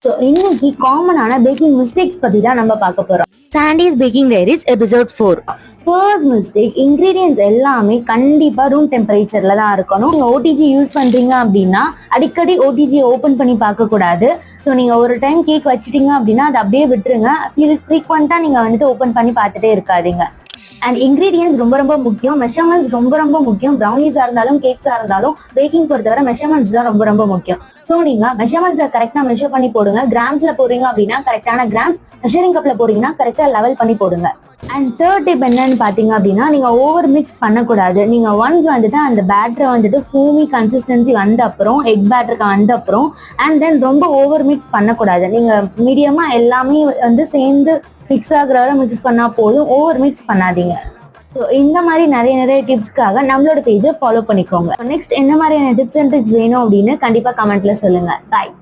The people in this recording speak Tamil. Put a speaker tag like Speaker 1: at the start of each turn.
Speaker 1: ஸோ இன்னைக்கு காமனான பேக்கிங் மிஸ்டேக்ஸ் பத்தி தான் நம்ம பார்க்க போறோம்.
Speaker 2: Sandy's baking diaries episode 4.
Speaker 1: First mistake, ingredients எல்லாமே கண்டிப்பா ரூம் டெம்பரேச்சர்ல தான் இருக்கணும். நீங்க ஓடிஜி யூஸ் பண்றீங்க அப்படின்னா அடிக்கடி ஓடிஜி ஓபன் பண்ணி பார்க்க கூடாது. ஸோ நீங்க ஒரு டைம் கேக் வச்சுட்டீங்க அப்படின்னா அதை அப்படியே விட்டுருங்க. ஃப்ரீக்வெண்டா நீங்க வந்துட்டு ஓபன் பண்ணி பார்த்துட்டே இருக்காதீங்க. அண்ட் இன்கிரீடியன்ஸ் ரொம்ப ரொம்ப முக்கியம், மெஷர்மெண்ட்ஸ் ரொம்ப ரொம்ப முக்கியம். ப்ரௌனிஸா இருந்தாலும் கேக்ஸா இருந்தாலும் பேக்கிங் பொறுத்தவரை மெஷர்மெண்ட்ஸ் தான் ரொம்ப ரொம்ப முக்கியம். ஸோ நீங்க மெஷர்மெண்ட்ஸை கரெக்டா மெஷர் பண்ணி போடுங்க. கிராம்ஸ்ல போறீங்க அப்படின்னா கரெக்டான கிராம்ஸ், மெஷரிங் கப்ல போறீங்கன்னா கரெக்டா லெவல் பண்ணி போடுங்க. அண்ட் தேர்ட் டிப் என்னன்னு பாத்தீங்க அப்படின்னா, நீங்க ஓவர் மிக்ஸ் பண்ணக்கூடாது. நீங்க ஒன்ஸ் வந்துட்டு அந்த பேட்டரை வந்துட்டு ஃபூமி கன்சிஸ்டன்சி வந்த அப்புறம், எக் பேட்டருக்கு வந்த அப்புறம் அண்ட் தென் ரொம்ப ஓவர் மிக்ஸ் பண்ணக்கூடாது. நீங்க மீடியமா எல்லாமே வந்து சேர்ந்து மிக்ஸ் ஆகுற வரை மிக்ஸ் பண்ணா போதும், ஓவர் மிக்ஸ் பண்ணாதீங்க. ஸோ இந்த மாதிரி நிறைய டிப்ஸ்க்காக நம்மளோட பேஜை ஃபாலோ பண்ணிக்கோங்க. நெக்ஸ்ட் என்ன மாதிரியான டிப்ஸ் அண்ட் ட்ரிக்ஸ் வேணும் அப்படின்னு கண்டிப்பா கமெண்ட்ல சொல்லுங்க. பாய்.